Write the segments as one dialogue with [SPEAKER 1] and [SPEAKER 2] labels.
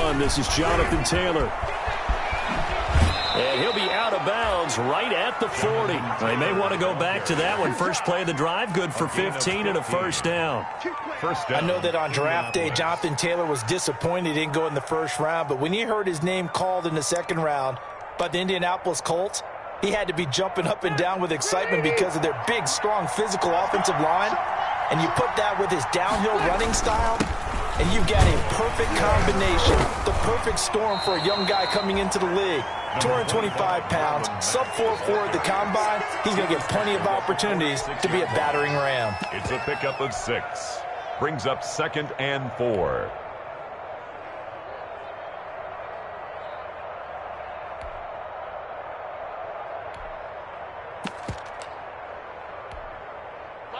[SPEAKER 1] run. This is Jonathan Taylor. And he'll be out of bounds right at the 40. They may want to go back to that one. First play of the drive, good for 15 and a first down.
[SPEAKER 2] I know that on draft day, Jonathan Taylor was disappointed he didn't go in the first round, but when he heard his name called in the second round by the Indianapolis Colts, he had to be jumping up and down with excitement because of their big, strong, physical offensive line. And you put that with his downhill running style, and you've got a perfect combination, the perfect storm for a young guy coming into the league. 225 pounds, sub 4.4 at the combine. He's going to get plenty of opportunities to be a battering ram.
[SPEAKER 3] It's a pickup of 6. Brings up 2nd and 4.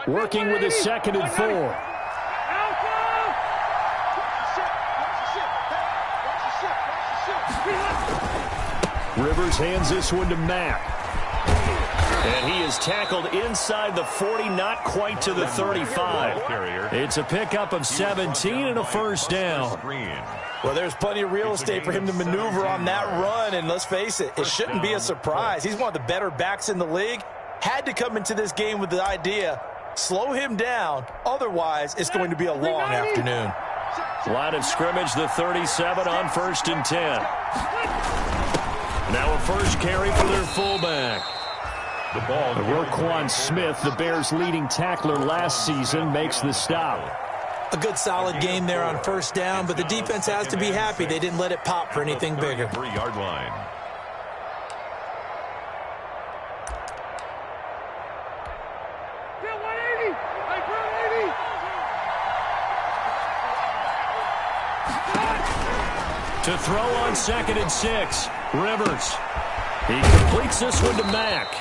[SPEAKER 1] Working with his 2nd and 4. Rivers hands this one to Mack. And he is tackled inside the 40, not quite to the 35. It's a pickup of 17 and a first down.
[SPEAKER 2] Well, there's plenty of real estate for him to maneuver on that run, and let's face it, it shouldn't be a surprise. He's one of the better backs in the league. Had to come into this game with the idea, slow him down, otherwise it's going to be a long afternoon.
[SPEAKER 1] Line of scrimmage, the 37 on 1st and 10. Now a first carry for their fullback.
[SPEAKER 3] The ball.
[SPEAKER 1] Roquan Smith, the Bears' leading tackler last season, makes the stop.
[SPEAKER 2] A good solid game there on first down, but the defense has to be happy they didn't let it pop for anything bigger.
[SPEAKER 3] 3-yard line.
[SPEAKER 1] To throw on 2nd and 6, Rivers. He completes this one to Mack.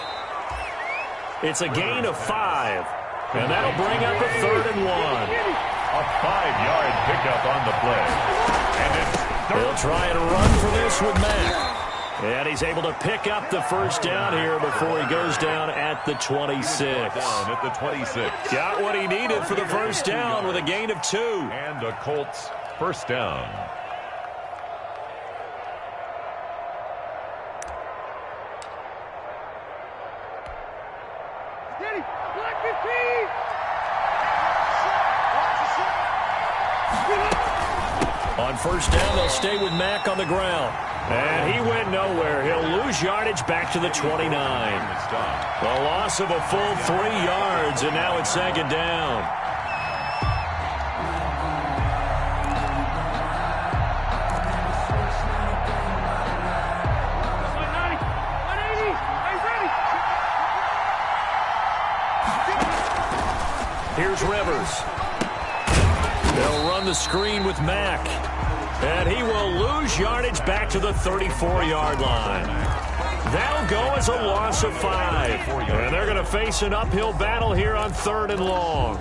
[SPEAKER 1] It's a gain of 5, and that'll bring up a 3rd and 1.
[SPEAKER 3] A 5-yard pickup on the play. And it's
[SPEAKER 1] They'll try and run for this with Mack. And he's able to pick up the first down here before he goes down at the 26.
[SPEAKER 3] Down at the 26.
[SPEAKER 1] Got what he needed for the first down with a gain of 2.
[SPEAKER 3] And the Colts first down.
[SPEAKER 1] On first down, they'll stay with Mack on the ground. And he went nowhere. He'll lose yardage back to the 29. A loss of a full 3 yards, and now it's 2nd down. Here's Rivers. They'll run the screen with Mack. And he will lose yardage back to the 34-yard line. That'll go as a loss of 5. And they're going to face an uphill battle here on 3rd and long.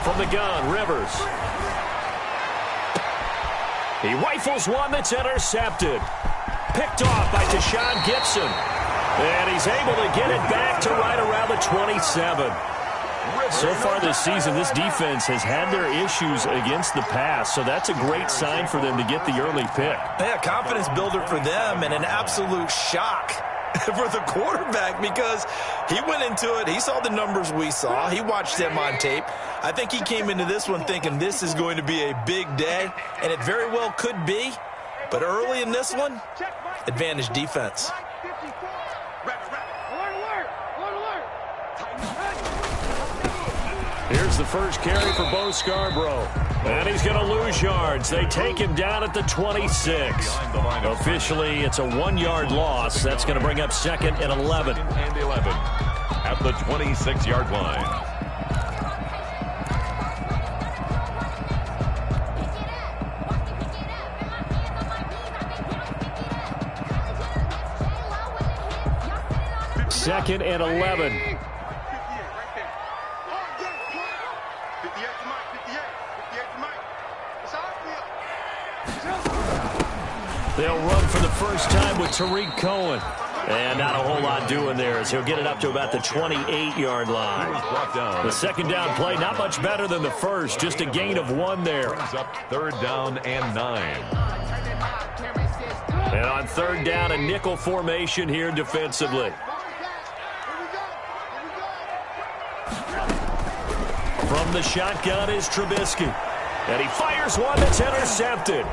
[SPEAKER 1] From the gun, Rivers. He rifles one that's intercepted. Picked off by Deshaun Gibson. And he's able to get it back to right around the 27. So far this season, this defense has had their issues against the pass, so that's a great sign for them to get the early pick.
[SPEAKER 2] Yeah, confidence builder for them and an absolute shock for the quarterback because he went into it. He saw the numbers we saw. He watched them on tape. I think he came into this one thinking this is going to be a big day, and it very well could be. But early in this one, advantage defense.
[SPEAKER 1] Here's the first carry for Bo Scarborough. And he's going to lose yards. They take him down at the 26. Officially, it's a 1-yard loss. That's going to bring up 2nd and 11.
[SPEAKER 3] And 11 at the 26-yard line.
[SPEAKER 1] Second and 11. They'll run for the first time with Tariq Cohen. And not a whole lot doing there as he'll get it up to about the 28-yard line. The second down play, not much better than the first, just a gain of 1 there.
[SPEAKER 3] Up 3rd down and 9.
[SPEAKER 1] And on 3rd down, a nickel formation here defensively. From the shotgun is Trubisky. And he fires one that's intercepted.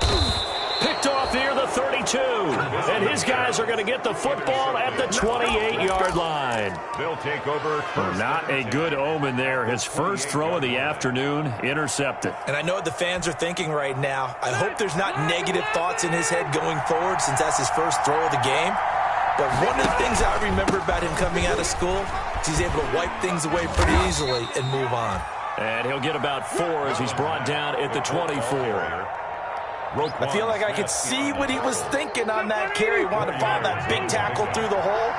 [SPEAKER 1] Picked off near the 32. And his guys are going to get the football at the 28-yard line.
[SPEAKER 3] They'll take over.
[SPEAKER 1] Not a good omen there. His first throw of the afternoon intercepted.
[SPEAKER 2] And I know what the fans are thinking right now. I hope there's not negative thoughts in his head going forward since that's his first throw of the game. But one of the things I remember about him coming out of school is he's able to wipe things away pretty easily and move on.
[SPEAKER 1] And he'll get about 4 as he's brought down at the 24.
[SPEAKER 2] I feel like I could see what he was thinking on that carry. Wanted to follow that big tackle through the hole.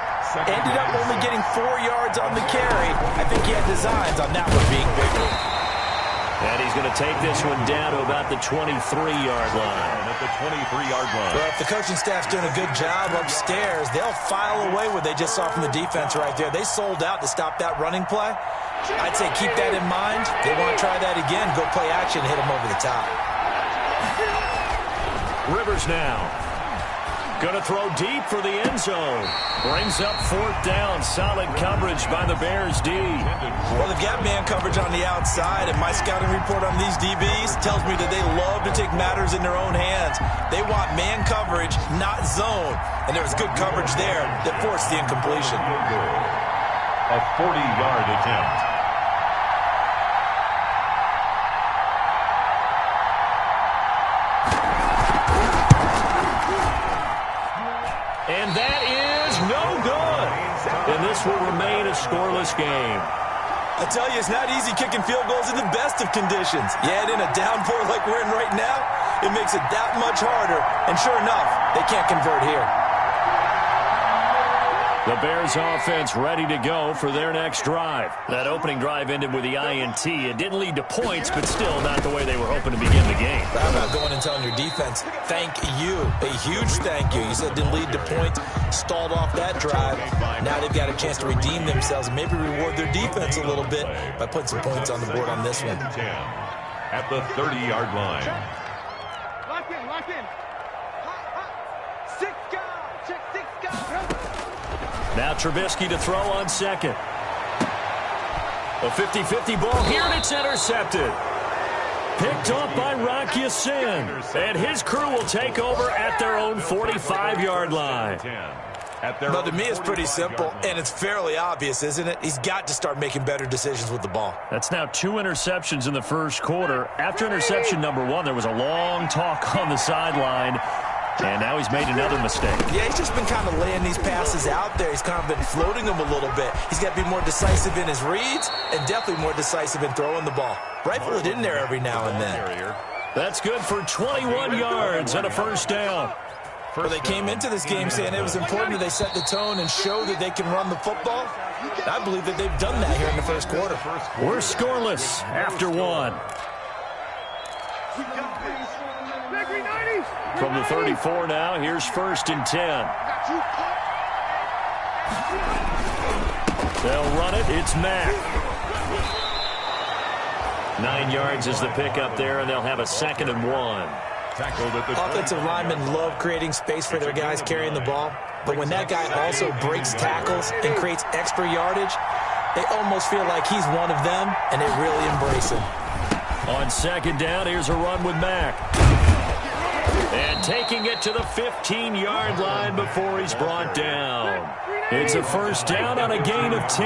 [SPEAKER 2] Ended up only getting 4 yards on the carry. I think he had designs on that one being bigger.
[SPEAKER 1] And he's going to take this one down to about the 23-yard line.
[SPEAKER 3] At the 23-yard line.
[SPEAKER 2] Well, if the coaching staff's doing a good job upstairs, they'll file away what they just saw from the defense right there. They sold out to stop that running play. I'd say keep that in mind. They want to try that again. Go play action, hit them over the top.
[SPEAKER 1] Rivers now. Going to throw deep for the end zone. Brings up 4th down. Solid coverage by the Bears D.
[SPEAKER 2] Well, they've got man coverage on the outside, and my scouting report on these DBs tells me that they love to take matters in their own hands. They want man coverage, not zone. And there was good coverage there that forced the incompletion.
[SPEAKER 3] A 40-yard attempt.
[SPEAKER 1] And that is no good. And this will remain a scoreless game.
[SPEAKER 2] I tell you, it's not easy kicking field goals in the best of conditions. Yet in a downpour like we're in right now, it makes it that much harder. And sure enough, they can't convert here.
[SPEAKER 1] The Bears offense ready to go for their next drive. That opening drive ended with the INT. It didn't lead to points, but still not the way they were hoping to begin the game.
[SPEAKER 2] How about going and telling your defense, thank you, a huge thank you. You said it didn't lead to points, stalled off that drive. Now they've got a chance to redeem themselves and maybe reward their defense a little bit by putting some points on the board on this one.
[SPEAKER 3] 10 at the 30-yard line.
[SPEAKER 4] Lock in, lock in. 6 guys, check 6 guys.
[SPEAKER 1] Now Trubisky to throw on second. A 50-50 ball here, and it's intercepted. Picked off by Rocky Sin. And his crew will take over at their own 45-yard line.
[SPEAKER 2] Well, to me, it's pretty simple, and it's fairly obvious, isn't it? He's got to start making better decisions with the ball.
[SPEAKER 1] That's now 2 interceptions in the first quarter. After interception number 1, there was a long talk on the sideline. And now he's made another mistake.
[SPEAKER 2] Yeah, he's just been kind of laying these passes out there. He's kind of been floating them a little bit. He's got to be more decisive in his reads and definitely more decisive in throwing the ball. Rifle it in there every now and then.
[SPEAKER 1] That's good for 21 yards and a first down.
[SPEAKER 2] Well, they came into this game saying it was important that they set the tone and show that they can run the football. I believe that they've done that here in the first quarter.
[SPEAKER 1] We're scoreless after 1. From the 34 now, here's 1st and 10. They'll run it. It's Mack. 9 yards is the pickup there, and they'll have a 2nd and 1.
[SPEAKER 2] Offensive linemen love creating space for their guys carrying the ball, but when that guy also breaks tackles and creates extra yardage, they almost feel like he's one of them, and they really embrace him.
[SPEAKER 1] On 2nd down, here's a run with Mack. And taking it to the 15-yard line before he's brought down. It's a first down on a gain of 10.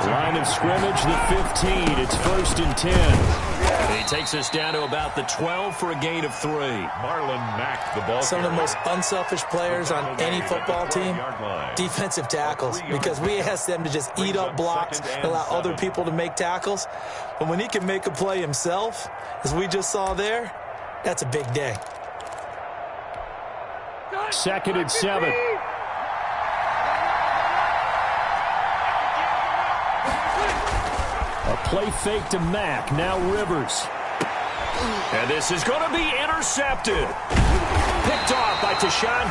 [SPEAKER 1] Line of scrimmage, the 15. It's 1st and 10. He takes us down to about the 12 for a gain of 3.
[SPEAKER 3] Marlon Mack, the ball.
[SPEAKER 2] Some of the most unselfish players on any football team, defensive tackles, because we ask them to just eat up blocks and allow other people to make tackles. But when he can make a play himself, as we just saw there, that's a big day.
[SPEAKER 1] 2nd and 7. A play fake to Mack. Now Rivers. And this is going to be intercepted. Picked off by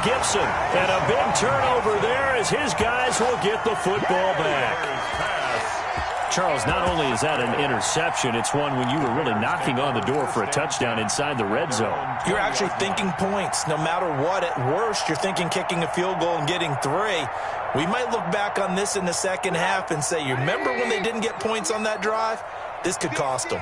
[SPEAKER 1] Gibson. And a big turnover there as his guys will get the football back. Charles, not only is that an interception, it's one when you were really knocking on the door for a touchdown inside the red zone.
[SPEAKER 2] You're actually thinking points. No matter what, at worst, you're thinking kicking a field goal and getting 3. We might look back on this in the second half and say, you remember when they didn't get points on that drive? This could cost them.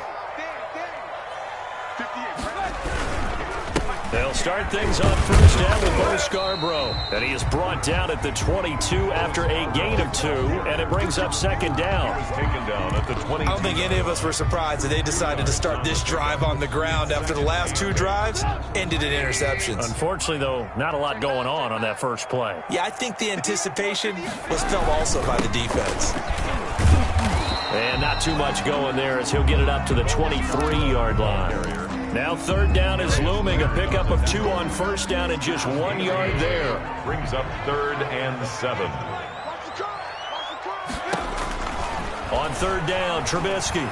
[SPEAKER 1] They'll start things on first down with Bo Scarborough. And he is brought down at the 22 after a gain of 2, and it brings up second down.
[SPEAKER 3] Taken down at the 22.
[SPEAKER 2] I don't think any of us were surprised that they decided to start this drive on the ground after the last 2 drives ended in interceptions.
[SPEAKER 1] Unfortunately, though, not a lot going on that first play.
[SPEAKER 2] Yeah, I think the anticipation was felt also by the defense.
[SPEAKER 1] And not too much going there as he'll get it up to the 23-yard line. Now third down is looming. A pickup of 2 on first down and just 1 yard there.
[SPEAKER 3] Brings up 3rd and 7.
[SPEAKER 1] On third down, Trubisky.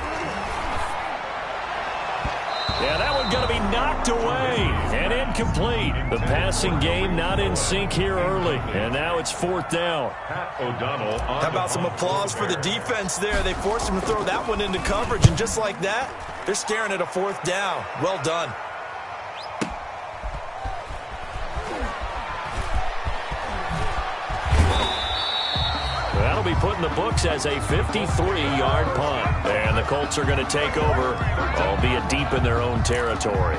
[SPEAKER 1] Yeah, that one going to be knocked away and incomplete. The passing game not in sync here early. And now it's 4th down.
[SPEAKER 3] Pat O'Donnell.
[SPEAKER 2] How about some applause for the defense there? They forced him to throw that one into coverage, and just like that, they're staring at a 4th down. Well done.
[SPEAKER 1] That'll be put in the books as a 53-yard punt. And the Colts are going to take over, albeit deep in their own territory.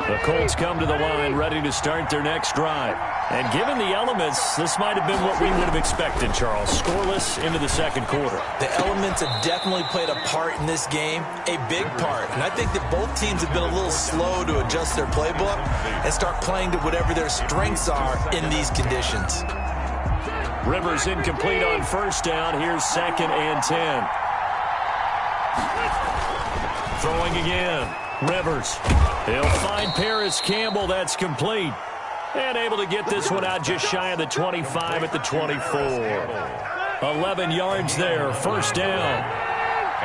[SPEAKER 1] The Colts come to the line ready to start their next drive. And given the elements, this might have been what we would have expected, Charles. Scoreless into the second quarter.
[SPEAKER 2] The elements have definitely played a part in this game, a big part. And I think that both teams have been a little slow to adjust their playbook and start playing to whatever their strengths are in these conditions.
[SPEAKER 1] Rivers incomplete on first down. Here's 2nd and 10. Throwing again. Rivers. He'll find Paris Campbell. That's complete. And able to get this one out just shy of the 25 at the 24. 11 yards there. First down.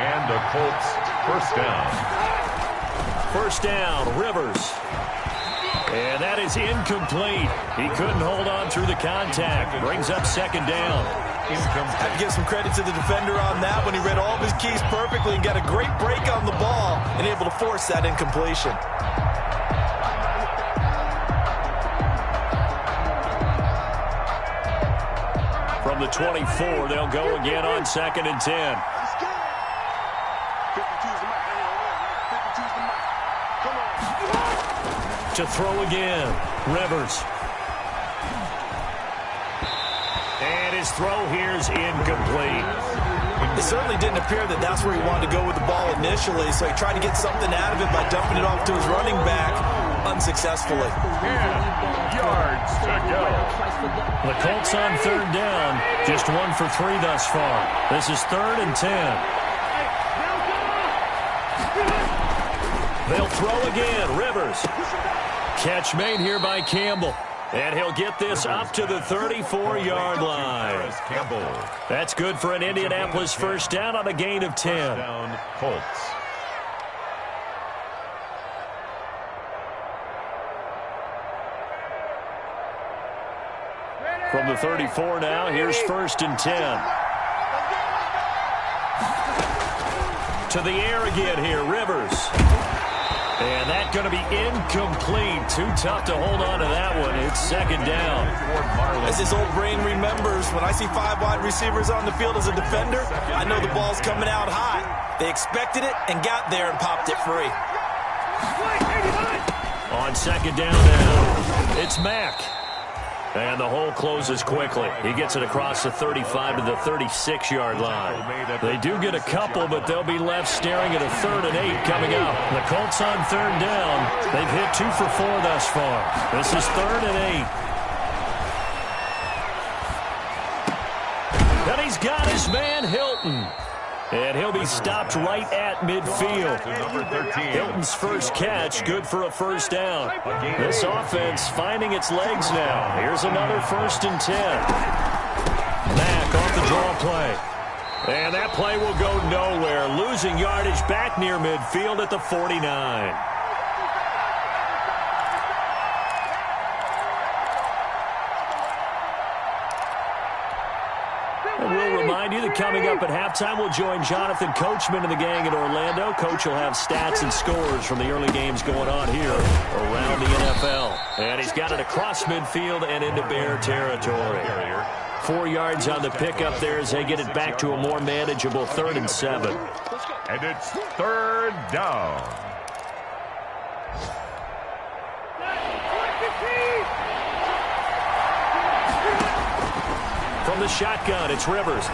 [SPEAKER 3] And the Colts first down.
[SPEAKER 1] First down, Rivers. And that is incomplete. He couldn't hold on through the contact. Brings up second down.
[SPEAKER 2] I have to give some credit to the defender on that when he read all of his keys perfectly and got a great break on the ball and able to force that incompletion.
[SPEAKER 1] From the 24, they'll go again on 2nd and 10. To throw again, Rivers. And his throw here's incomplete.
[SPEAKER 2] It certainly didn't appear that that's where he wanted to go with the ball initially, so he tried to get something out of it by dumping it off to his running back unsuccessfully.
[SPEAKER 3] 10 yards to go.
[SPEAKER 1] The Colts on third down, just 1 for 3 thus far. This is 3rd and 10. They'll throw again, Rivers. Catch made here by Campbell. And he'll get this up to the 34-yard line.
[SPEAKER 3] Campbell.
[SPEAKER 1] That's good for an Indianapolis first down on a gain of 10.
[SPEAKER 3] Down Colts.
[SPEAKER 1] From the 34 now, here's 1st and 10. To the air again here, Rivers. And that's going to be incomplete. Too tough to hold on to that one. It's second down.
[SPEAKER 2] As his old brain remembers, when I see 5 wide receivers on the field as a defender, I know the ball's coming out hot. They expected it and got there and popped it free.
[SPEAKER 1] On second down now, it's Mack. And the hole closes quickly. He gets it across the 35 to the 36-yard line. They do get a couple, but they'll be left staring at a 3rd and 8 coming up. The Colts on third down. They've hit 2 for 4 thus far. This is 3rd and 8. And he's got his man, Hilton. And he'll be stopped right at midfield.
[SPEAKER 3] Number 13.
[SPEAKER 1] Hilton's first catch, good for a first down. This offense finding its legs now. Here's another 1st and 10. Mack off the draw play. And that play will go nowhere, losing yardage back near midfield at the 49. And we'll remind you that coming up at halftime, we'll join Jonathan Coachman and the gang in Orlando. Coach will have stats and scores from the early games going on here around the NFL. And he's got it across midfield and into Bear territory. 4 yards on the pickup there as they get it back to a more manageable 3rd and 7.
[SPEAKER 3] And it's 3rd down.
[SPEAKER 1] From the shotgun, it's Rivers.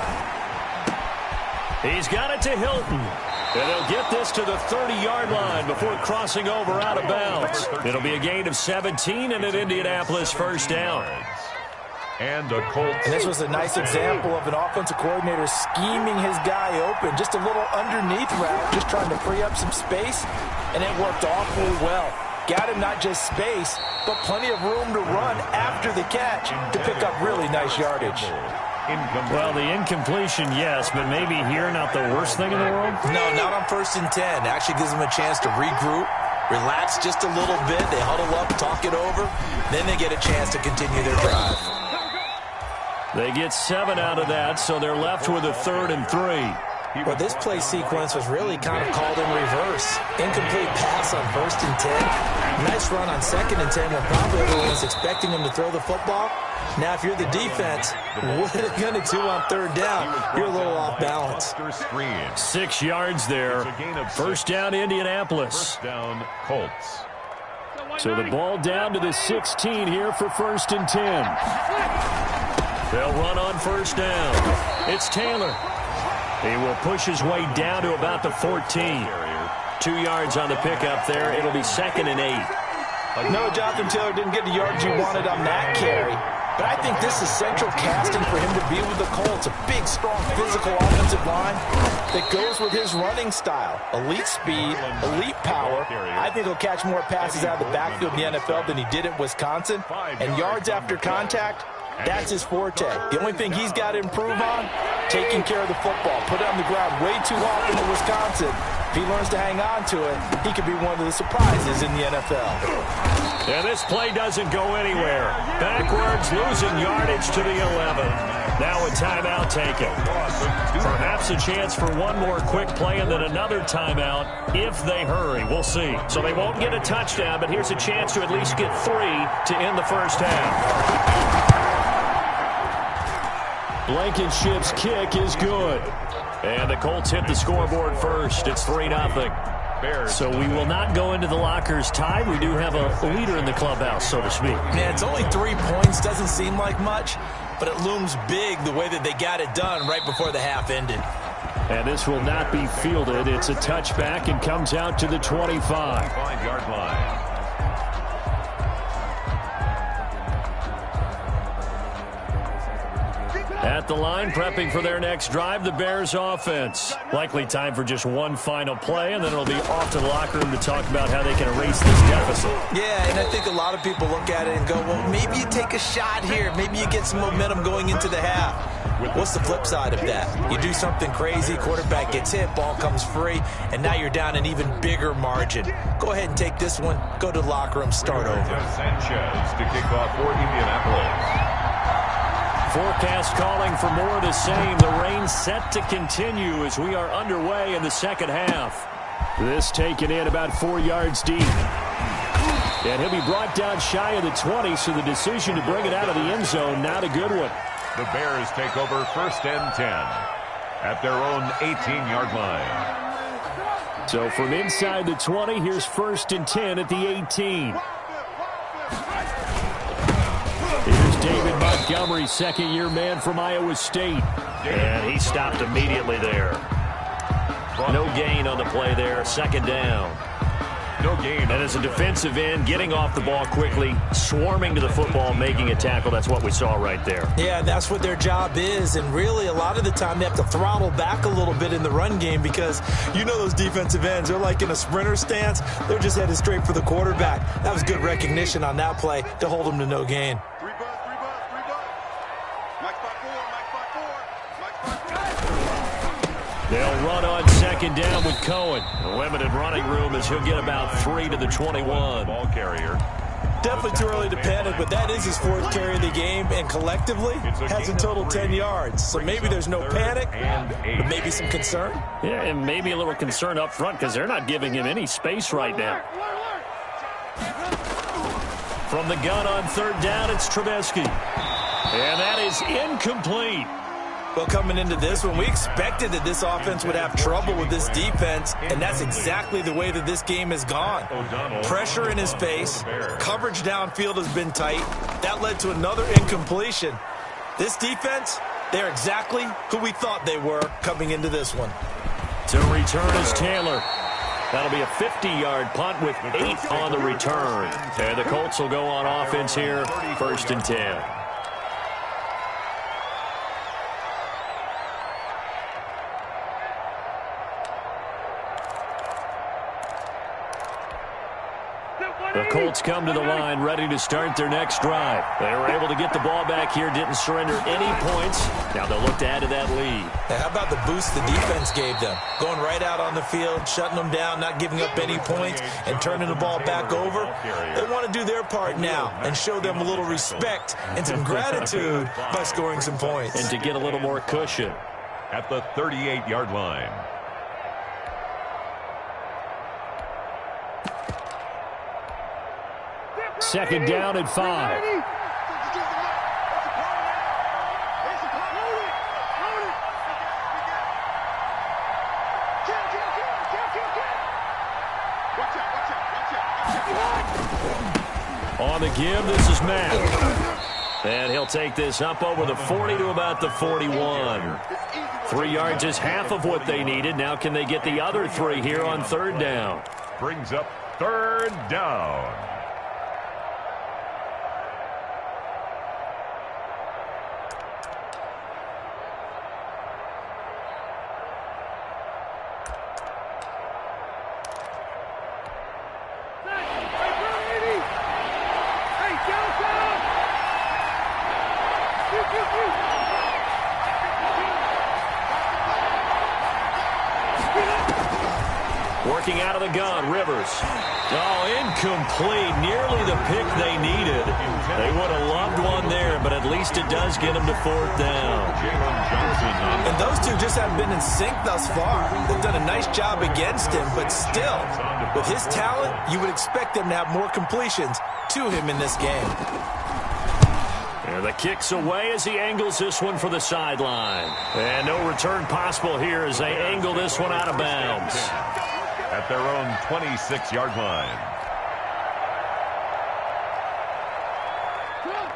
[SPEAKER 1] He's got it to Hilton. And they'll get this to the 30-yard line before crossing over out of bounds. It'll be a gain of 17 and an Indianapolis first down.
[SPEAKER 3] And the Colts.
[SPEAKER 2] And this was a nice example of an offensive coordinator scheming his guy open. Just a little underneath route, just trying to free up some space. And it worked awfully well. Got him not just space, but plenty of room to run after the catch to pick up really nice yardage.
[SPEAKER 1] Well, the incompletion, yes, but maybe here not the worst thing in the world?
[SPEAKER 2] No, not on 1st and 10. Actually gives them a chance to regroup, relax just a little bit. They huddle up, talk it over. Then they get a chance to continue their drive.
[SPEAKER 1] They get 7 out of that, so they're left with a 3rd and 3.
[SPEAKER 2] Well, this play sequence was really kind of called in reverse. Incomplete pass on 1st and 10. Nice run on 2nd and 10 when probably everyone was expecting him to throw the football. Now, if you're the defense, what are they going to do on 3rd down? You're a little off balance.
[SPEAKER 1] 6 yards there. First down, Indianapolis.
[SPEAKER 3] First down, Colts.
[SPEAKER 1] So the ball down to the 16 here for 1st and 10. They'll run on 1st down. It's Taylor. He will push his way down to about the 14. 2 yards on the pickup there. It'll be 2nd and 8.
[SPEAKER 2] No, Jonathan Taylor didn't get the yards you wanted on that carry. But I think this is central casting for him to be with the Colts. A big, strong, physical offensive line that goes with his running style. Elite speed, elite power. I think he'll catch more passes out of the backfield in the NFL than he did at Wisconsin. And yards after contact, that's his forte. The only thing he's got to improve on, taking care of the football. Put it on the ground way too often in Wisconsin. If he learns to hang on to it, he could be one of the surprises in the NFL.
[SPEAKER 1] And this play doesn't go anywhere. Backwards, losing yardage to the 11. Now a timeout taken. Perhaps a chance for one more quick play and then another timeout if they hurry. We'll see. So they won't get a touchdown, but here's a chance to at least get 3 to end the first half. Blankenship's kick is good. And the Colts hit the scoreboard first. It's 3-0. So we will not go into the lockers tied. We do have a leader in the clubhouse, so to speak.
[SPEAKER 2] Man, it's only 3 points. Doesn't seem like much, but it looms big the way that they got it done right before the half ended.
[SPEAKER 1] And this will not be fielded. It's a touchback and comes out to the 25.
[SPEAKER 3] 5-yard line.
[SPEAKER 1] At the line, prepping for their next drive, the Bears offense. Likely time for just one final play, and then it'll be off to the locker room to talk about how they can erase this deficit.
[SPEAKER 2] Yeah, and I think a lot of people look at it and go, well, maybe you take a shot here. Maybe you get some momentum going into the half. What's the flip side of that? You do something crazy, quarterback gets hit, ball comes free, and now you're down an even bigger margin. Go ahead and take this one, go to the locker room, start over.
[SPEAKER 3] Sanchez to kick off for Indianapolis.
[SPEAKER 1] Forecast calling for more of the same. The rain set to continue as we are underway in the second half. This taken in about 4 yards deep. And he'll be brought down shy of the 20, so the decision to bring it out of the end zone, not a good one.
[SPEAKER 3] The Bears take over 1st and 10 at their own 18-yard line.
[SPEAKER 1] So from inside the 20, here's 1st and 10 at the 18. Here's David Montgomery, second-year man from Iowa State. And he stopped immediately there. No gain on the play there, 2nd down.
[SPEAKER 3] No gain.
[SPEAKER 1] And as a defensive end, getting off the ball quickly, swarming to the football, making a tackle, that's what we saw right there.
[SPEAKER 2] Yeah, that's what their job is, and really a lot of the time they have to throttle back a little bit in the run game because you know those defensive ends, they're like in a sprinter stance. They're just headed straight for the quarterback. That was good recognition on that play to hold them to no gain.
[SPEAKER 1] They'll run on second down with Cohen. A limited running room as he'll get about 3 to the 21.
[SPEAKER 3] Ball carrier.
[SPEAKER 2] Definitely too early to panic, but that is his 4th carry of the game, and collectively has a total 10 yards. So maybe there's no panic, but maybe some concern.
[SPEAKER 1] Yeah, and maybe a little concern up front because they're not giving him any space right now. From the gun on 3rd down, it's Trubisky. And that is incomplete.
[SPEAKER 2] Well, coming into this one, we expected that this offense would have trouble with this defense, and that's exactly the way that this game has gone. Pressure in his face, coverage downfield has been tight. That led to another incompletion. This defense, they're exactly who we thought they were coming into this one.
[SPEAKER 1] To return is Taylor. That'll be a 50-yard punt with 8 on the return. And the Colts will go on offense here, 1st and 10. The Colts come to the line ready to start their next drive. They were able to get the ball back here, didn't surrender any points. Now they'll look to add to that lead.
[SPEAKER 2] Now, how about the boost the defense gave them? Going right out on the field, shutting them down, not giving up any points, and turning the ball back over. They want to do their part now and show them a little respect and some gratitude by scoring some points.
[SPEAKER 1] And to get a little more cushion.
[SPEAKER 3] At the 38-yard line.
[SPEAKER 1] Second down and 5. On the give, this is Matt. And he'll take this up over the 40 to about the 41. 3 yards is half of what they needed. Now can they get the other 3 here on 3rd down?
[SPEAKER 3] Brings up 3rd down.
[SPEAKER 1] Working out of the gun, Rivers. Oh, incomplete. Nearly the pick they needed. They would have loved one there, but at least it does get them to 4th down.
[SPEAKER 2] And those two just haven't been in sync thus far. They've done a nice job against him, but still, with his talent, you would expect them to have more completions to him in this game.
[SPEAKER 1] And the kick's away as he angles this one for the sideline. And no return possible here as they angle this one out of bounds.
[SPEAKER 3] At their own 26-yard line.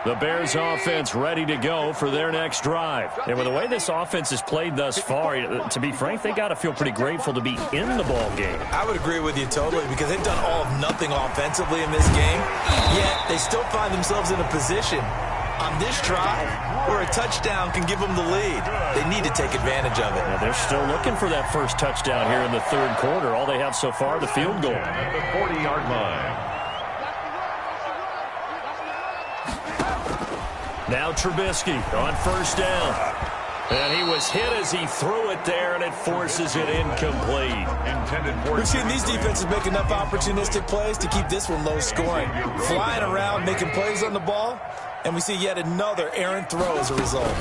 [SPEAKER 1] The Bears offense ready to go for their next drive. And with the way this offense has played thus far, to be frank, they got to feel pretty grateful to be in the ball game.
[SPEAKER 2] I would agree with you totally because they've done all of nothing offensively in this game, yet they still find themselves in a position on this drive where a touchdown can give them the lead. They need to take advantage of it.
[SPEAKER 1] Now they're still looking for that first touchdown here in the 3rd quarter. All they have so far, the field goal.
[SPEAKER 3] At the 40-yard line.
[SPEAKER 2] Now Trubisky on 1st down. And he was hit as he threw it there, and it forces it incomplete. We've seen these defenses make enough opportunistic plays to keep this one low scoring. Flying around, making plays on the ball, and we see yet another errant throw as a result.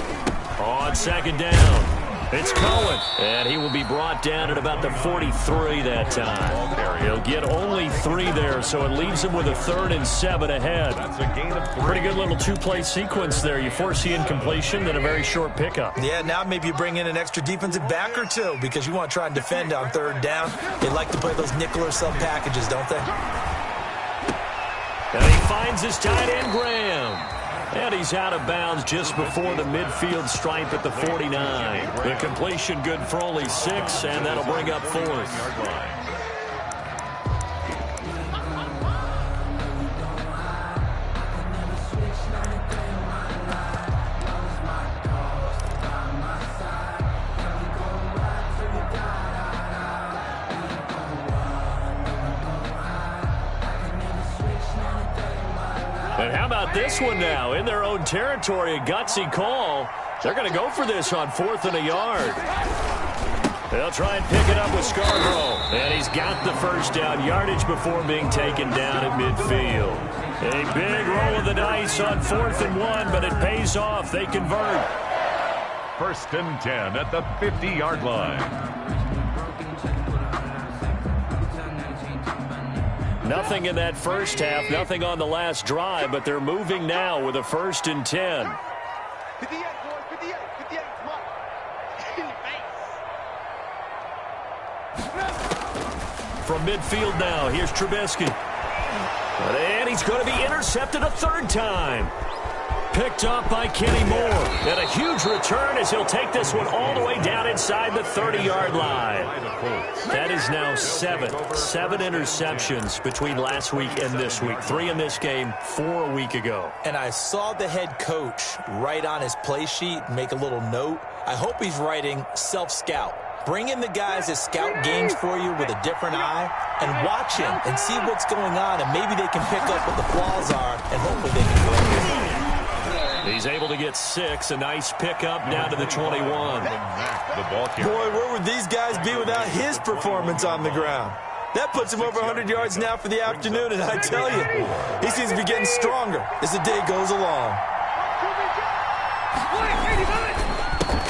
[SPEAKER 1] On 2nd down, it's Cohen, and he will be brought down at about the 43 that time. He'll get only 3 there, so it leaves him with a 3rd and 7 ahead. Pretty good little 2-play sequence there. You force the incompletion, then a very short pickup.
[SPEAKER 2] Yeah, now maybe you bring in an extra defensive back or 2 because you want to try and defend on 3rd down. They like to play those nickel or sub packages, don't they?
[SPEAKER 1] And he finds his tight end, Graham. And he's out of bounds just before the midfield stripe at the 49. The completion good for only 6, and that'll bring up 4th. And how about this one now? In their own territory, a gutsy call. They're going to go for this on 4th and a yard. They'll try and pick it up with Scarborough. And he's got the first down yardage before being taken down at midfield. A big roll of the dice on 4th and 1, but it pays off. They convert.
[SPEAKER 3] 1st and 10 at the 50-yard line.
[SPEAKER 1] Nothing in that first half, nothing on the last drive, but they're moving now with a 1st and 10.
[SPEAKER 4] 58, boys, 58, 58, come on. In the face.
[SPEAKER 1] From midfield now, here's Trubisky. And he's going to be intercepted a 3rd time. Picked up by Kenny Moore. And a huge return as he'll take this one all the way down inside the 30-yard line. That is now 7 interceptions between last week and this week. 3 in this game, 4 a week ago.
[SPEAKER 2] And I saw the head coach write on his play sheet, make a little note. I hope he's writing self-scout. Bring in the guys that scout games for you with a different eye and watch him and see what's going on, and maybe they can pick up what the flaws are, and hopefully they can correct it.
[SPEAKER 1] He's able to get 6. A nice pickup down to the 21.
[SPEAKER 2] Boy, where would these guys be without his performance on the ground? That puts him over 100 yards now for the afternoon, and I tell you, he seems to be getting stronger as the day goes along.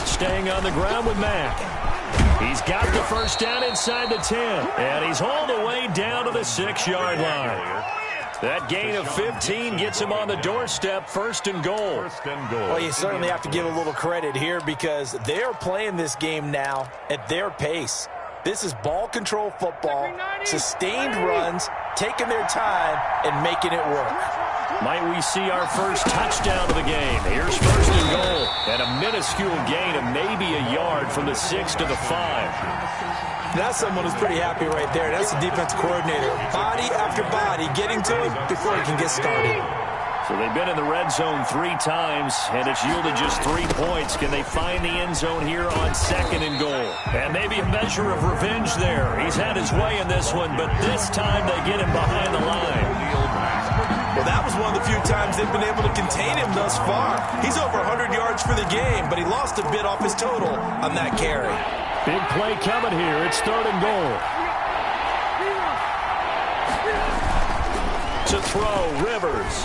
[SPEAKER 1] Staying on the ground with Mack. He's got the first down inside the 10, and he's all the way down to the 6-yard line. That gain of 15 gets him on the doorstep, 1st and goal.
[SPEAKER 2] Well, you certainly have to give a little credit here because they're playing this game now at their pace. This is ball control football, sustained runs, taking their time, and making it work.
[SPEAKER 1] Might we see our first touchdown of the game? Here's 1st and goal, and a minuscule gain of maybe a yard from the 6 to the 5.
[SPEAKER 2] That's someone who's pretty happy right there. That's the defense coordinator. Body after body, getting to him before he can get started.
[SPEAKER 1] So they've been in the red zone 3 times, and it's yielded just 3 points. Can they find the end zone here on 2nd and goal? And maybe a measure of revenge there. He's had his way in this one, but this time they get him behind the line.
[SPEAKER 2] Well, that was one of the few times they've been able to contain him thus far. He's over 100 yards for the game, but he lost a bit off his total on that carry.
[SPEAKER 1] Big play coming here. It's 3rd and goal. To throw, Rivers.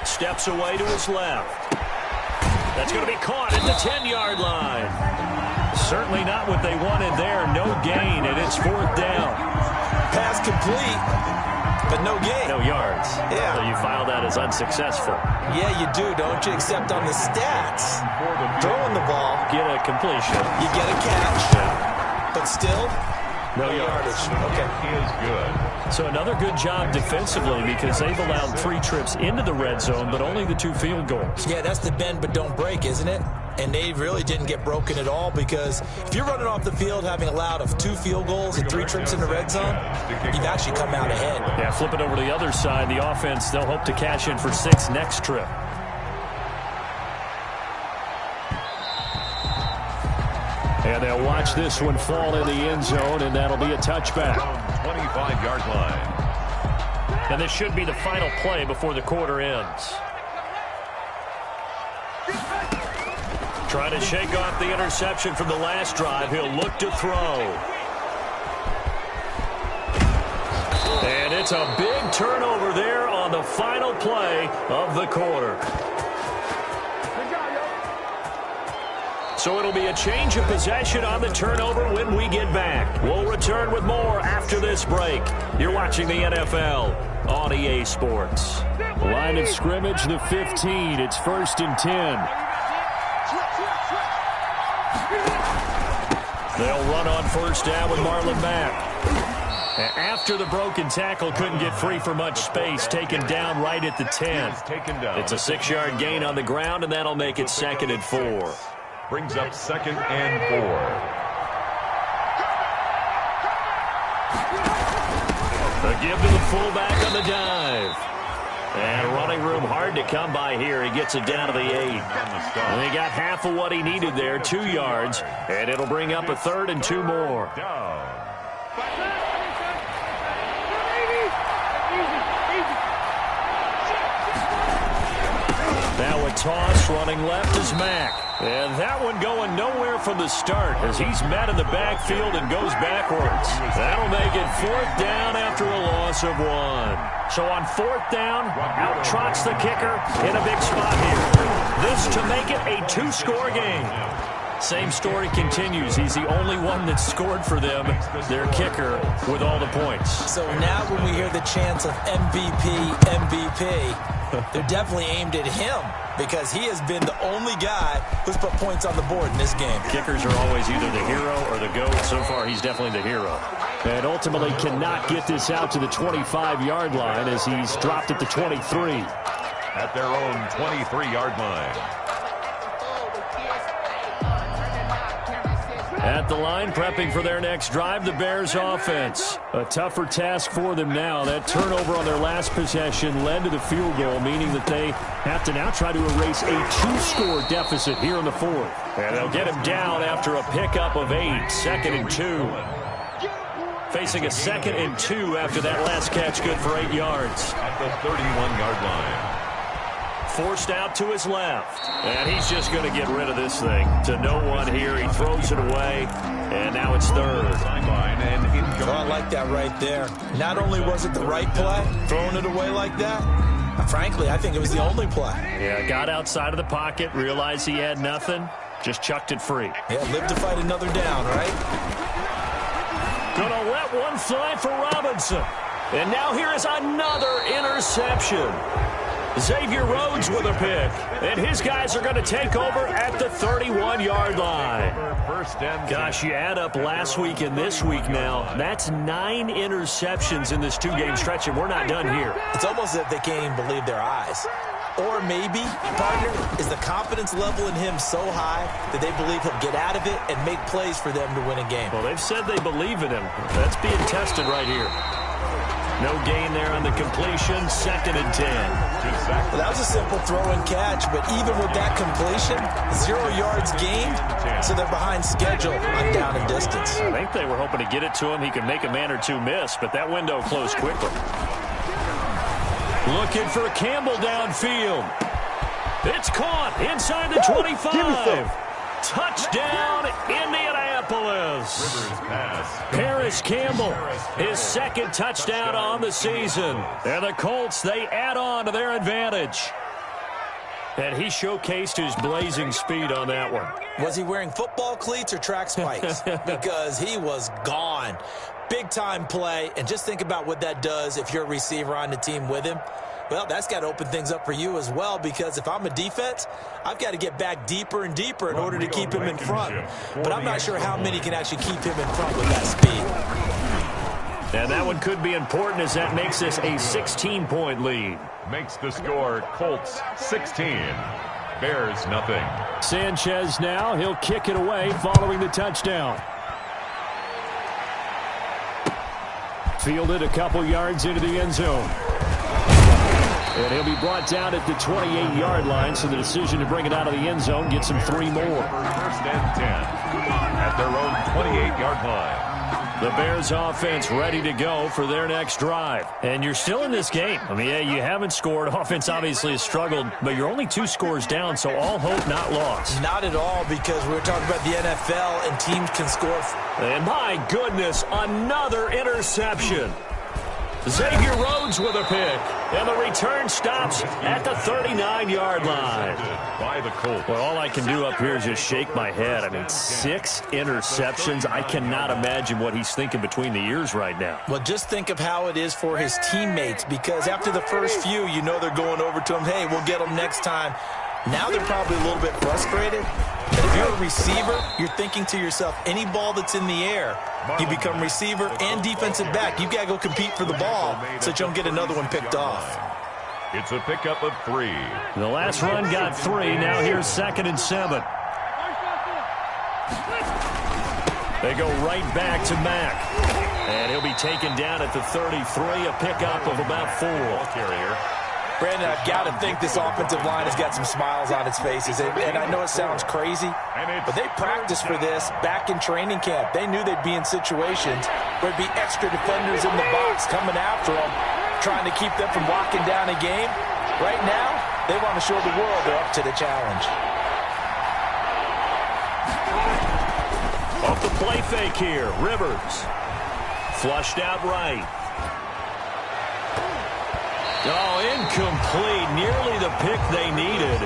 [SPEAKER 1] Steps away to his left. That's going to be caught at the 10-yard line. Certainly not what they wanted there. No gain, and it's 4th down.
[SPEAKER 2] Pass complete, but no gain.
[SPEAKER 1] No yards.
[SPEAKER 2] Yeah.
[SPEAKER 1] So you file that as unsuccessful.
[SPEAKER 2] Yeah, you do, don't you? Except on the stats. Throwing the ball.
[SPEAKER 1] Get a completion.
[SPEAKER 2] You get a catch.
[SPEAKER 1] Yeah.
[SPEAKER 2] But still,
[SPEAKER 1] no yardage.
[SPEAKER 3] Okay. He is good.
[SPEAKER 1] So another good job defensively because they've allowed 3 trips into the red zone, but only the 2 field goals.
[SPEAKER 2] Yeah, that's the bend but don't break, isn't it? And they really didn't get broken at all because if you're running off the field having allowed of 2 field goals and 3 trips in the red zone, you've actually come out ahead.
[SPEAKER 1] Yeah, flip it over to the other side. The offense, they'll hope to cash in for 6 next trip. And they'll watch this one fall in the end zone, and that'll be a touchback.
[SPEAKER 3] 25-yard line.
[SPEAKER 1] And this should be the final play before the quarter ends. Trying to shake off the interception from the last drive. He'll look to throw. And it's a big turnover there on the final play of the quarter. So it'll be a change of possession on the turnover when we get back. We'll return with more after this break. You're watching the NFL on EA Sports. Line of scrimmage, the 15. It's 1st and 10. They'll run on 1st down with Marlon Mack. After the broken tackle, couldn't get free for much space, taken down right at the 10. It's a 6-yard gain on the ground, and that'll make it 2nd and 4.
[SPEAKER 3] Brings up 2nd and 4.
[SPEAKER 1] A give to the fullback on the dive. And running room hard to come by here. He gets it down to the 8. And he got half of what he needed there, 2 yards. And it'll bring up a 3rd and 2 more. Now with toss running left is Mack. And that one going nowhere from the start as he's met in the backfield and goes backwards. That'll make it 4th down after a loss of 1. So on 4th down, out trots the kicker in a big spot here. This to make it a 2-score game. Same story continues. He's the only one that scored for them, their kicker, with all the points.
[SPEAKER 2] So now when we hear the chants of MVP, MVP, they're definitely aimed at him because he has been the only guy who's put points on the board in this game.
[SPEAKER 1] Kickers are always either the hero or the GOAT. So far, he's definitely the hero. And ultimately cannot get this out to the 25-yard line as he's dropped at the 23.
[SPEAKER 3] At their own 23-yard line.
[SPEAKER 1] At the line, prepping for their next drive, the Bears offense. A tougher task for them now. That turnover on their last possession led to the field goal, meaning that they have to now try to erase a 2-score deficit here in the 4th. And they'll get him down after a pickup of 8, 2nd and 2. Facing a 2nd and 2 after that last catch, good for 8 yards.
[SPEAKER 3] At the 31-yard line.
[SPEAKER 1] Forced out to his left. And he's just going to get rid of this thing. To no one here. He throws it away. And now it's 3rd.
[SPEAKER 2] Oh, I like that right there. Not only was it the right play, throwing it away like that, frankly, I think it was the only play.
[SPEAKER 1] Yeah, got outside of the pocket, realized he had nothing, just chucked it free.
[SPEAKER 2] Yeah, live to fight another down, right?
[SPEAKER 1] Gonna let one fly for Robinson. And now here is another interception. Xavier Rhodes with a pick. And his guys are going to take over at the 31-yard line. Gosh, you add up last week and this week now. That's 9 interceptions in this 2-game stretch, and we're not done here.
[SPEAKER 2] It's almost as if they can't even believe their eyes. Or maybe, partner, is the confidence level in him so high that they believe he'll get out of it and make plays for them to win a game.
[SPEAKER 1] Well, they've said they believe in him. That's being tested right here. No gain there on the completion, 2nd and 10.
[SPEAKER 2] Well, that was a simple throw and catch, but even with that completion, 0 yards gained, so they're behind schedule on down and distance.
[SPEAKER 1] I think they were hoping to get it to him. He could make a man or two miss, but that window closed quickly. Looking for Campbell downfield. It's caught inside the 25. Touchdown, Indianapolis. Paris Campbell, his 2nd touchdown on the season. And the Colts, they add on to their advantage. And he showcased his blazing speed on that one.
[SPEAKER 2] Was he wearing football cleats or track spikes? Because he was gone. Big-time play, and just think about what that does if you're a receiver on the team with him. Well, that's got to open things up for you as well, because if I'm a defense, I've got to get back deeper and deeper in order to keep him in front. But I'm not sure how many can actually keep him in front with that speed.
[SPEAKER 1] And that one could be important as that makes this a 16-point lead.
[SPEAKER 3] Makes the score Colts 16. Bears nothing.
[SPEAKER 1] Sanchez now, he'll kick it away following the touchdown. Fielded a couple yards into the end zone. And he'll be brought down at the 28-yard line, so the decision to bring it out of the end zone gets him 3 more.
[SPEAKER 3] 1st and 10 at their own 28-yard line.
[SPEAKER 1] The Bears offense ready to go for their next drive. And you're still in this game. I mean, yeah, you haven't scored. Offense obviously has struggled, but you're only 2 scores down, so all hope not lost.
[SPEAKER 2] Not at all, because we're talking about the NFL, and teams can score.
[SPEAKER 1] And my goodness, another interception. Xavier Rhodes with a pick, and the return stops at the 39-yard line.
[SPEAKER 3] By the Colts.
[SPEAKER 1] Well, all I can do up here is just shake my head. I mean, 6 interceptions. I cannot imagine what he's thinking between the ears right now.
[SPEAKER 2] Well, just think of how it is for his teammates, because after the first few, you know they're going over to him, hey, we'll get them next time. Now they're probably a little bit frustrated. But if you're a receiver, you're thinking to yourself, any ball that's in the air, you become receiver and defensive back. You've got to go compete for the ball so that you don't get another one picked off.
[SPEAKER 3] It's a pickup of 3.
[SPEAKER 1] The last run got 3. Now here's 2nd and 7. They go right back to Mack. And he'll be taken down at the 33, a pickup of about 4.
[SPEAKER 3] Carrier.
[SPEAKER 2] Brandon, I've got to think this offensive line has got some smiles on its faces. And I know it sounds crazy, but they practiced for this back in training camp. They knew they'd be in situations where there'd be extra defenders in the box coming after them, trying to keep them from locking down a game. Right now, They want to show the world they're up to the challenge.
[SPEAKER 1] Off the play fake here, Rivers. Flushed out right. Oh, incomplete. Nearly the pick they needed.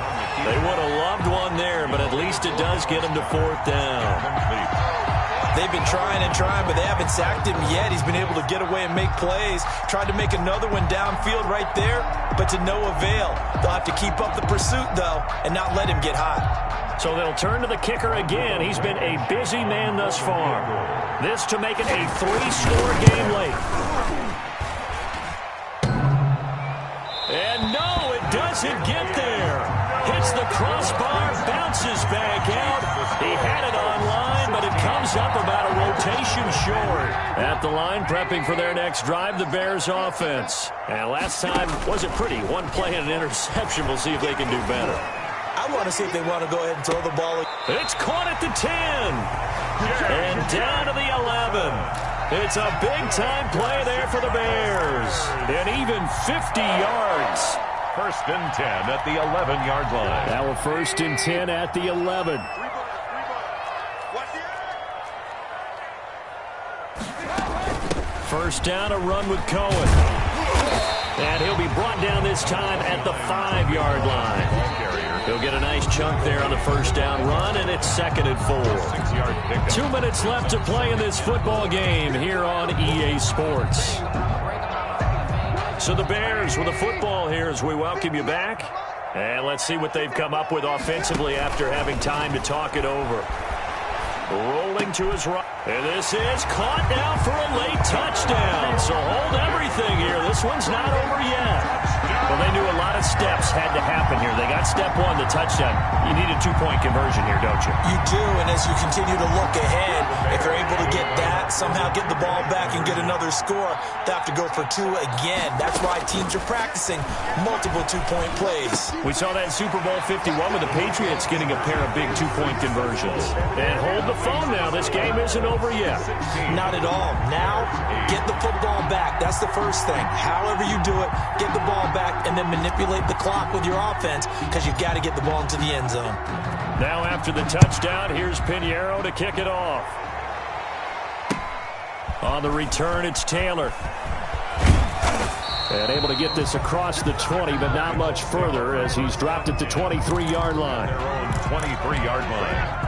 [SPEAKER 1] They would have loved one there, but at least it does get them to 4th down.
[SPEAKER 2] They've been trying and trying, but they haven't sacked him yet. He's been able to get away and make plays. Tried to make another one downfield right there, but to no avail. They'll have to keep up the pursuit, though, and not let him get hot.
[SPEAKER 1] So they'll turn to the kicker again. He's been a busy man thus far. This to make it a 3-score game late. And no, it doesn't get there. Hits the crossbar, bounces back out. He had it online, but it comes up about a rotation short. At the line, prepping for their next drive, the Bears offense. And last time wasn't pretty. One play and an interception. We'll see if they can do better.
[SPEAKER 2] I want to see if they want to go ahead and throw the ball.
[SPEAKER 1] It's caught at the 10. And down to the 11. It's a big-time play there for the Bears. And even 50 yards.
[SPEAKER 3] 1st and 10 at the 11-yard line.
[SPEAKER 1] Now a 1st and 10 at the 11. First down, a run with Cohen. And he'll be brought down this time at the 5-yard line. He'll get a nice chunk there on the first down run, and it's 2nd and 4. 2 minutes left to play in this football game here on EA Sports. So the Bears with the football here as we welcome you back. And let's see what they've come up with offensively after having time to talk it over. Rolling to his right. And this is caught now for a late touchdown. So hold everything here. This one's not over yet. Well, they knew a lot of steps had to happen here. They got step 1, the touchdown. You need a 2-point conversion here, don't you?
[SPEAKER 2] You do, and as you continue to look ahead, if they're able to get that, somehow get the ball back and get another score, they have to go for 2 again. That's why teams are practicing multiple 2-point plays.
[SPEAKER 1] We saw that in Super Bowl 51 with the Patriots getting a pair of big 2-point conversions. And hold the phone now. This game isn't over yet.
[SPEAKER 2] Not at all. Now, get the football back. That's the first thing. However you do it, get the ball back and then manipulate the clock with your offense because you've got to get the ball into the end zone.
[SPEAKER 1] Now after the touchdown, here's Pinheiro to kick it off. On the return, it's Taylor. And able to get this across the 20, but not much further as he's dropped at the 23-yard line.
[SPEAKER 3] Their own 23-yard line.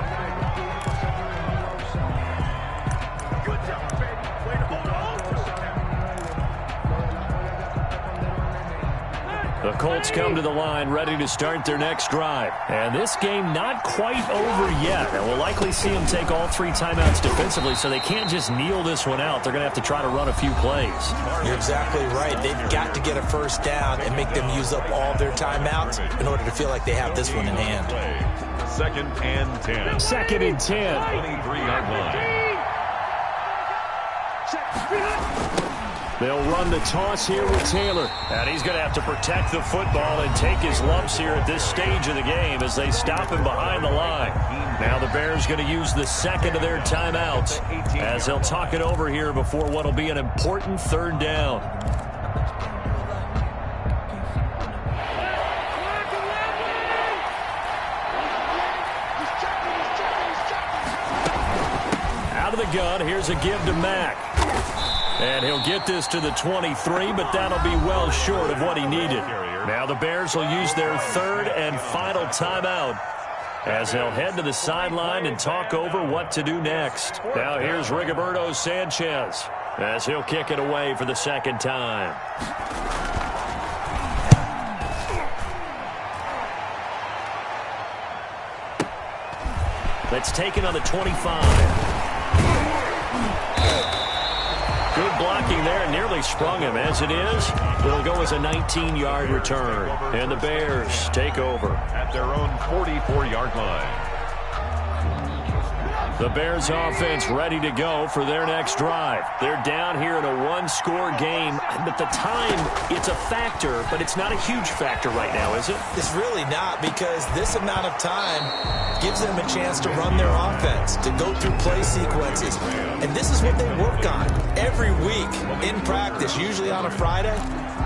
[SPEAKER 1] The Colts come to the line ready to start their next drive. And this game not quite over yet. And we'll likely see them take all 3 timeouts defensively, so they can't just kneel this one out. They're going to have to try to run a few plays.
[SPEAKER 2] You're exactly right. They've got to get a first down and make them use up all their timeouts in order to feel like they have this one in hand.
[SPEAKER 3] 2nd and 10.
[SPEAKER 1] 2nd and 10.
[SPEAKER 3] 23-yard line.
[SPEAKER 1] They'll run the toss here with Taylor. And he's going to have to protect the football and take his lumps here at this stage of the game as they stop him behind the line. Now the Bears going to use the 2nd of their timeouts as they'll talk it over here before what will be an important 3rd down. Out of the gun, here's a give to Mack. And he'll get this to the 23, but that'll be well short of what he needed. Now the Bears will use their 3rd and final timeout as they'll head to the sideline and talk over what to do next. Now here's Rigoberto Sanchez as he'll kick it away for the 2nd time. That's taken on the 25. Good blocking there, nearly sprung him. As it is, it'll go as a 19-yard return. And the Bears take over.
[SPEAKER 3] At their own 44-yard line.
[SPEAKER 1] The Bears offense ready to go for their next drive. They're down here in a 1-score game, but the time, it's a factor, but it's not a huge factor right now, is it?
[SPEAKER 2] It's really not, because this amount of time gives them a chance to run their offense, to go through play sequences. And this is what they work on every week in practice, usually on a Friday.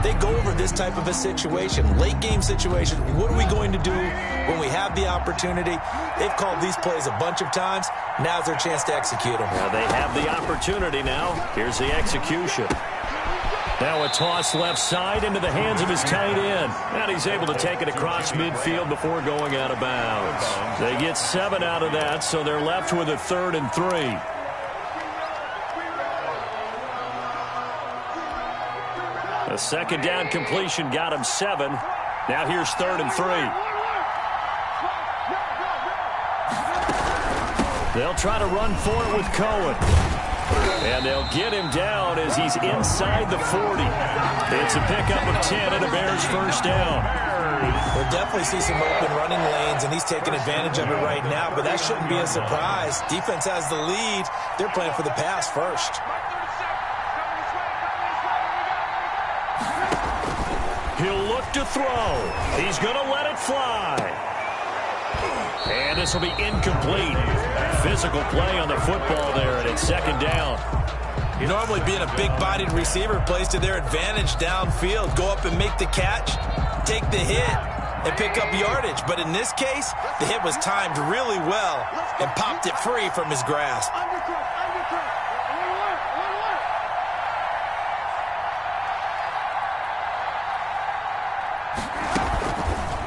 [SPEAKER 2] they go over this type of a situation, late game situation. What are we going to do when we have the opportunity? They've called these plays a bunch of times. Now's their chance to execute them.
[SPEAKER 1] Well, they have the opportunity now. Here's the execution. Now a toss left side into the hands of his tight end. And he's able to take it across midfield before going out of bounds. They get 7 out of that, so they're left with a 3rd and 3. A second down completion got him 7. Now here's 3rd and 3. They'll try to run for it with Cohen. And they'll get him down as he's inside the 40. It's a pickup of 10 and a Bears first down.
[SPEAKER 2] We'll definitely see some open running lanes, and he's taking advantage of it right now, but that shouldn't be a surprise. Defense has the lead. They're playing for the pass first.
[SPEAKER 1] He'll look to throw. He's going to let it fly. And this will be incomplete. Physical play on the football there, and it's second down.
[SPEAKER 2] Normally being a big-bodied receiver plays to their advantage downfield. Go up and make the catch, take the hit, and pick up yardage. But in this case, the hit was timed really well and popped it free from his grasp.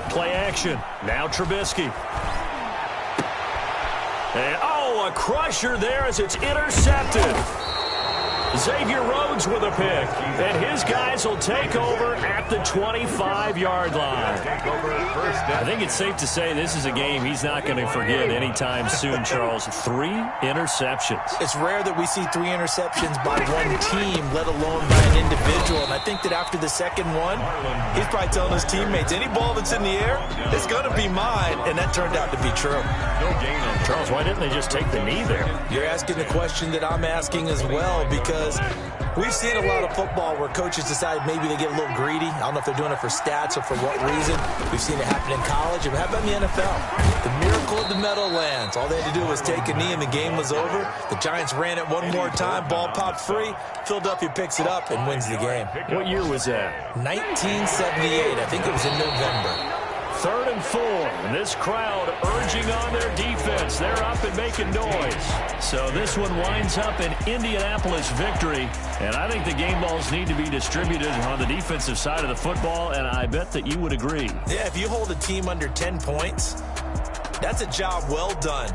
[SPEAKER 1] Play action. Now Trubisky. And, a crusher there as it's intercepted. Xavier Rhodes with a pick. And his guys will take over at the 25-yard line. I think it's safe to say this is a game he's not going to forget anytime soon, Charles. 3 interceptions.
[SPEAKER 2] It's rare that we see 3 interceptions by one team, let alone by an individual. And I think that after the second one, he's probably telling his teammates, any ball that's in the air, it's going to be mine. And that turned out to be true.
[SPEAKER 1] No gain on Charles. Why didn't they just take the knee there?
[SPEAKER 2] You're asking the question that I'm asking as well, because we've seen a lot of football where coaches decide maybe they get a little greedy. I don't know if they're doing it for stats or for what reason. We've seen it happen in college. How about in the NFL? The miracle of the Meadowlands. All they had to do was take a knee and the game was over. The Giants ran it one more time. Ball popped free. Philadelphia picks it up and wins the game.
[SPEAKER 1] What year was that?
[SPEAKER 2] 1978. I think it was in November.
[SPEAKER 1] 3rd and 4. And this crowd urging on their defense. They're up and making noise. So this one winds up an Indianapolis victory. And I think the game balls need to be distributed on the defensive side of the football, and I bet that you would agree.
[SPEAKER 2] Yeah, if you hold a team under 10 points, that's a job well done.